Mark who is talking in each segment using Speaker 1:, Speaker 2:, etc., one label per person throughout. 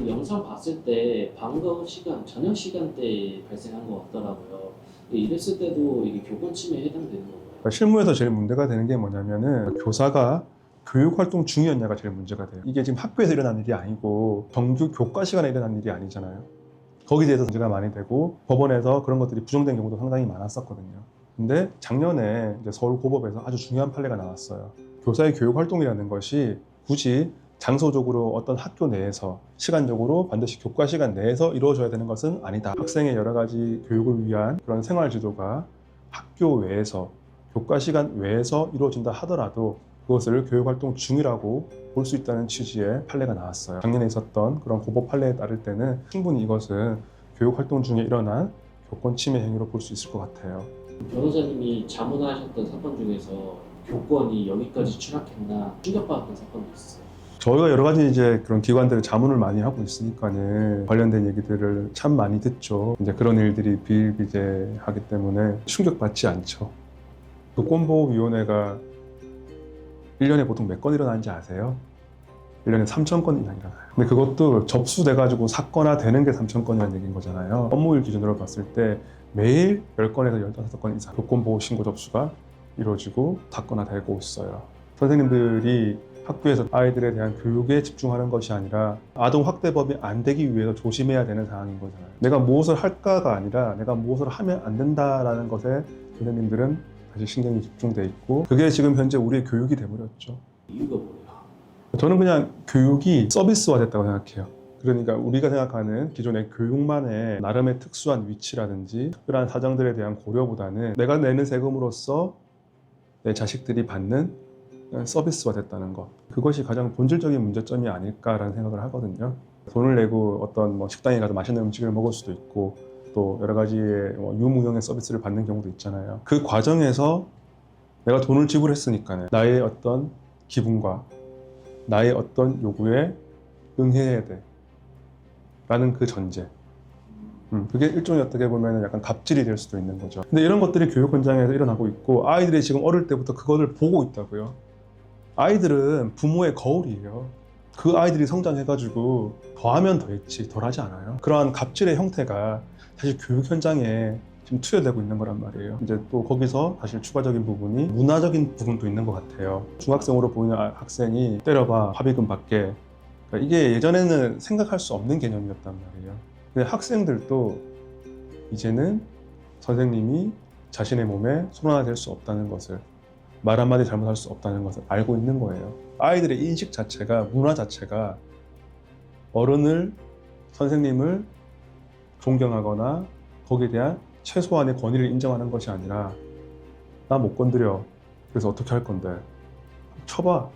Speaker 1: 영상 봤을 때 방과 시간, 저녁 시간대에 발생한 것 같더라고요. 이랬을 때도 이게 교권 침해에 해당되는 건가요?
Speaker 2: 실무에서 제일 문제가 되는 게 뭐냐면은 교사가 교육활동 중이었냐가 제일 문제가 돼요. 이게 지금 학교에서 일어난 일이 아니고 정규 교과 시간에 일어난 일이 아니잖아요. 거기에 대해서 문제가 많이 되고 법원에서 그런 것들이 부정된 경우도 상당히 많았었거든요. 근데 작년에 이제 서울고법에서 아주 중요한 판례가 나왔어요. 교사의 교육활동이라는 것이 굳이 장소적으로 어떤 학교 내에서 시간적으로 반드시 교과 시간 내에서 이루어져야 되는 것은 아니다. 학생의 여러 가지 교육을 위한 그런 생활 지도가 학교 외에서 교과 시간 외에서 이루어진다 하더라도 그것을 교육활동 중이라고 볼 수 있다는 취지의 판례가 나왔어요. 작년에 있었던 그런 고법 판례에 따를 때는 충분히 이것은 교육활동 중에 일어난 교권 침해 행위로 볼 수 있을 것 같아요.
Speaker 1: 변호사님이 자문하셨던 사건 중에서 교권이 여기까지 추락했나 충격받았던 사건도 있어요.
Speaker 2: 저희가 여러 가지 이제 그런 기관들을 자문을 많이 하고 있으니까는 관련된 얘기들을 참 많이 듣죠. 이제 그런 일들이 비일비재하기 때문에 충격받지 않죠. 교권보호위원회가 1년에 보통 몇 건 일어나는지 아세요? 1년에 3,000건 이상 일어나요. 근데 그것도 접수돼가지고 사건화되는 게 3,000건이라는 얘기인 거잖아요. 업무일 기준으로 봤을 때 매일 10건에서 15건 이상 교권보호 신고 접수가 이루어지고 사건화되고 있어요. 선생님들이 학교에서 아이들에 대한 교육에 집중하는 것이 아니라 아동학대법이 안 되기 위해서 조심해야 되는 상황인 거잖아요. 내가 무엇을 할까가 아니라 내가 무엇을 하면 안 된다라는 것에 선생님들은 사실 신경이 집중돼 있고 그게 지금 현재 우리의 교육이 돼버렸죠.
Speaker 1: 이유가 뭐예요?
Speaker 2: 저는 그냥 교육이 서비스화됐다고 생각해요. 그러니까 우리가 생각하는 기존의 교육만의 나름의 특수한 위치라든지 특별한 사정들에 대한 고려보다는 내가 내는 세금으로서 내 자식들이 받는 서비스화됐다는 것, 그것이 가장 본질적인 문제점이 아닐까라는 생각을 하거든요. 돈을 내고 어떤 식당에 가서 맛있는 음식을 먹을 수도 있고 또 여러 가지의 유무형의 서비스를 받는 경우도 있잖아요. 그 과정에서 내가 돈을 지불했으니까 나의 어떤 기분과 나의 어떤 요구에 응해야 돼 라는 그 전제, 그게 일종의 어떻게 보면 약간 갑질이 될 수도 있는 거죠. 근데 이런 것들이 교육 현장에서 일어나고 있고 아이들이 지금 어릴 때부터 그거를 보고 있다고요. 아이들은 부모의 거울이에요. 그 아이들이 성장해가지고 더하면 더했지 덜하지 않아요. 그러한 갑질의 형태가 사실 교육 현장에 지금 투여되고 있는 거란 말이에요. 이제 또 거기서 사실 추가적인 부분이 문화적인 부분도 있는 것 같아요. 중학생으로 보이는 학생이 때려봐 합의금 받게, 그러니까 이게 예전에는 생각할 수 없는 개념이었단 말이에요. 근데 학생들도 이제는 선생님이 자신의 몸에 손 하나 댈 수 없다는 것을, 말 한마디 잘못할 수 없다는 것을 알고 있는 거예요. 아이들의 인식 자체가, 문화 자체가 어른을, 선생님을 존경하거나 거기에 대한 최소한의 권위를 인정하는 것이 아니라 나 못 건드려, 그래서 어떻게 할 건데 쳐봐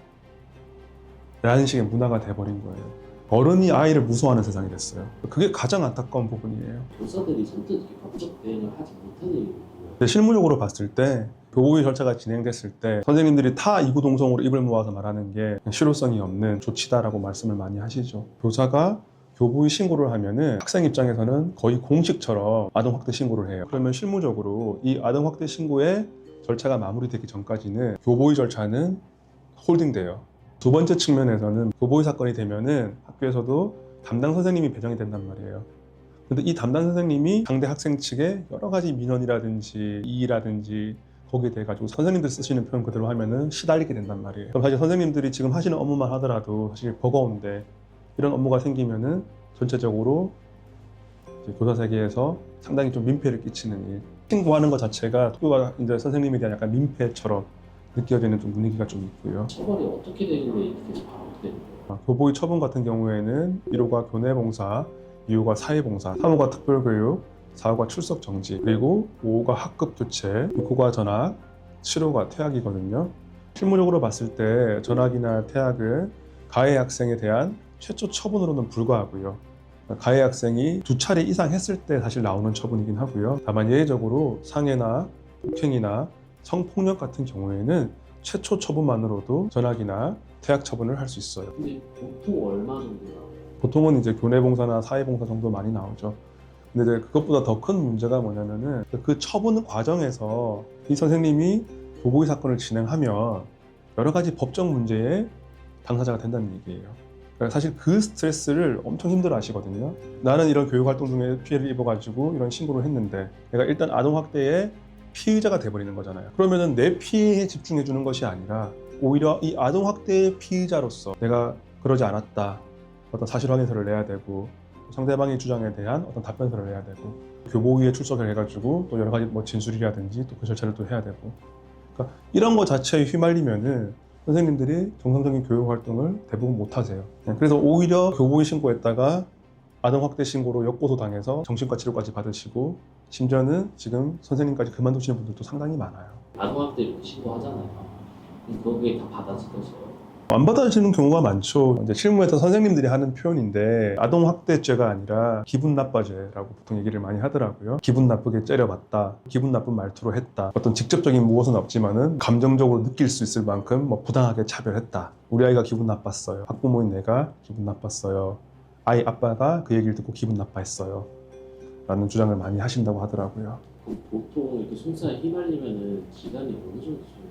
Speaker 2: 라는 식의 문화가 돼버린 거예요. 어른이 아이를 무서워하는 세상이 됐어요. 그게 가장 안타까운 부분이에요.
Speaker 1: 교사들이 선뜻 이렇게 법적 대응을 하지 못하는 이유고요.
Speaker 2: 실무적으로 봤을 때 교보위 절차가 진행됐을 때 선생님들이 타 이구동성으로 입을 모아서 말하는 게 실효성이 없는 조치다라고 말씀을 많이 하시죠. 교사가 교보위 신고를 하면은 학생 입장에서는 거의 공식처럼 아동학대 신고를 해요. 그러면 실무적으로 이 아동학대 신고의 절차가 마무리되기 전까지는 교보위 절차는 홀딩돼요. 두 번째 측면에서는 교보위 사건이 되면은 학교에서도 담당 선생님이 배정이 된단 말이에요. 근데 이 담당 선생님이 상대 학생 측의 여러 가지 민원이라든지 이의라든지 거기에 대해 가지고 선생님들 쓰시는 표현 그대로 하면은 시달리게 된단 말이에요. 그럼 사실 선생님들이 지금 하시는 업무만 하더라도 사실 버거운데 이런 업무가 생기면은 전체적으로 이제 교사 세계에서 상당히 좀 민폐를 끼치는 일. 신고하는 것 자체가 학교가 이제 선생님에 대한 약간 민폐처럼 느껴지는 좀 분위기가 좀 있고요.
Speaker 1: 처벌이 어떻게 되길래 이렇게 바로 어떻게 되는 거예요?
Speaker 2: 교보위 처분 같은 경우에는 1호가 교내봉사, 2호가 사회봉사, 3호가 특별교육, 4호가 출석 정지, 그리고 5호가 학급 교체, 6호가 전학, 7호가 퇴학이거든요. 실무적으로 봤을 때 전학이나 퇴학은 가해 학생에 대한 최초 처분으로는 불과하고요. 가해 학생이 2차례 이상 했을 때 사실 나오는 처분이긴 하고요. 다만 예외적으로 상해나 폭행이나 성폭력 같은 경우에는 최초 처분만으로도 전학이나 퇴학 처분을 할 수 있어요.
Speaker 1: 근데 보통 얼마 정도 나와요?
Speaker 2: 보통은 이제 교내봉사나 사회봉사 정도 많이 나오죠. 근데 이제 그것보다 더 큰 문제가 뭐냐면은 그 처분 과정에서 이 선생님이 교보위 사건을 진행하면 여러 가지 법적 문제에 당사자가 된다는 얘기예요. 그러니까 사실 그 스트레스를 엄청 힘들어 하시거든요. 나는 이런 교육활동 중에 피해를 입어가지고 이런 신고를 했는데 내가 일단 아동학대의 피의자가 돼버리는 거잖아요. 그러면은 내 피해에 집중해주는 것이 아니라 오히려 이 아동학대의 피의자로서 내가 그러지 않았다. 어떤 사실 확인서를 내야 되고 상대방의 주장에 대한 어떤 답변서를 내야 되고 교보위에 출석을 해가지고 또 여러 가지 뭐 진술이라든지 또 그 절차를 또 해야 되고 그러니까 이런 거 자체에 휘말리면은 선생님들이 정상적인 교육 활동을 대부분 못 하세요. 그래서 오히려 교보위 신고했다가 아동학대 신고로 역고소 당해서 정신과 치료까지 받으시고 심지어는 지금 선생님까지 그만두시는 분들도 상당히 많아요.
Speaker 1: 아동학대 신고하잖아요. 그럼 거기에 다 받아들여져요?
Speaker 2: 안 받아주시는 경우가 많죠. 이제 실무에서 선생님들이 하는 표현인데 아동학대죄가 아니라 기분 나빠죄라고 보통 얘기를 많이 하더라고요. 기분 나쁘게 째려봤다, 기분 나쁜 말투로 했다. 어떤 직접적인 무엇은 없지만은 감정적으로 느낄 수 있을 만큼 뭐 부당하게 차별했다. 우리 아이가 기분 나빴어요. 학부모인 내가 기분 나빴어요. 아이 아빠가 그 얘기를 듣고 기분 나빠했어요. 라는 주장을 많이 하신다고 하더라고요.
Speaker 1: 그럼 보통 이렇게 송사에 휘말리면은 기간이 어느 정도 돼요?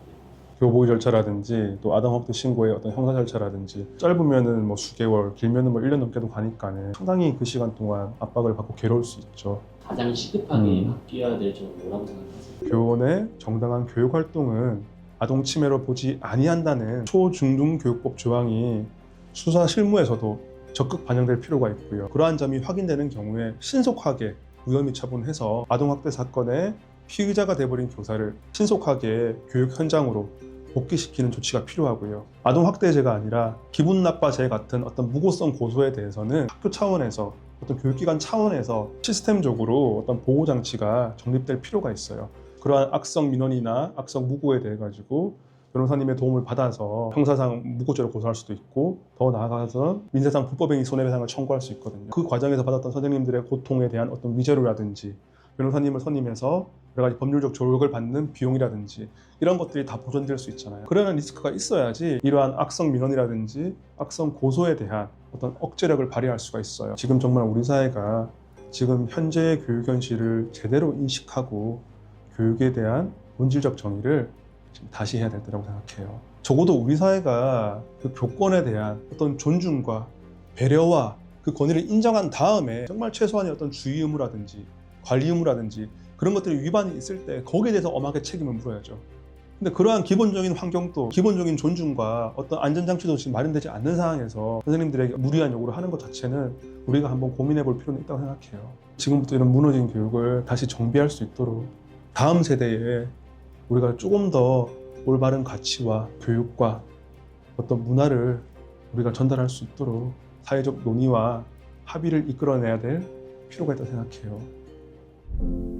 Speaker 2: 교보위 절차라든지 또 아동학대 신고의 어떤 형사 절차라든지 짧으면은 뭐 수개월, 길면은 뭐 1년 넘게도 가니까는 상당히 그 시간 동안 압박을 받고 괴로울 수 있죠.
Speaker 1: 가장 시급하게 바뀌어야 될 점은 뭐라고 생각하세요?
Speaker 2: 교원의 정당한 교육 활동은 아동 침해로 보지 아니한다는 초중등교육법 조항이 수사 실무에서도 적극 반영될 필요가 있고요. 그러한 점이 확인되는 경우에 신속하게 무혐의 처분해서 아동학대 사건의 피의자가 돼버린 교사를 신속하게 교육 현장으로 복귀시키는 조치가 필요하고요. 아동학대죄가 아니라 기분 나빠죄 같은 어떤 무고성 고소에 대해서는 학교 차원에서 어떤 교육기관 차원에서 시스템적으로 어떤 보호장치가 정립될 필요가 있어요. 그러한 악성 민원이나 악성 무고에 대해 가지고 변호사님의 도움을 받아서 형사상 무고죄로 고소할 수도 있고 더 나아가서 민사상 불법행위 손해배상을 청구할 수 있거든요. 그 과정에서 받았던 선생님들의 고통에 대한 어떤 위자료라든지 변호사님을 선임해서 여러 가지 법률적 조력을 받는 비용이라든지 이런 것들이 다 보존될 수 있잖아요. 그러한 리스크가 있어야지 이러한 악성 민원이라든지 악성 고소에 대한 어떤 억제력을 발휘할 수가 있어요. 지금 정말 우리 사회가 지금 현재의 교육 현실을 제대로 인식하고 교육에 대한 본질적 정의를 지금 다시 해야 될 때라고 생각해요. 적어도 우리 사회가 그 교권에 대한 어떤 존중과 배려와 그 권위를 인정한 다음에 정말 최소한의 어떤 주의 의무라든지 관리 의무라든지 그런 것들이 위반이 있을 때 거기에 대해서 엄하게 책임을 물어야죠. 근데 그러한 기본적인 환경도 기본적인 존중과 어떤 안전장치도 지금 마련되지 않는 상황에서 선생님들에게 무리한 요구를 하는 것 자체는 우리가 한번 고민해 볼 필요는 있다고 생각해요. 지금부터 이런 무너진 교육을 다시 정비할 수 있도록 다음 세대에 우리가 조금 더 올바른 가치와 교육과 어떤 문화를 우리가 전달할 수 있도록 사회적 논의와 합의를 이끌어내야 될 필요가 있다고 생각해요.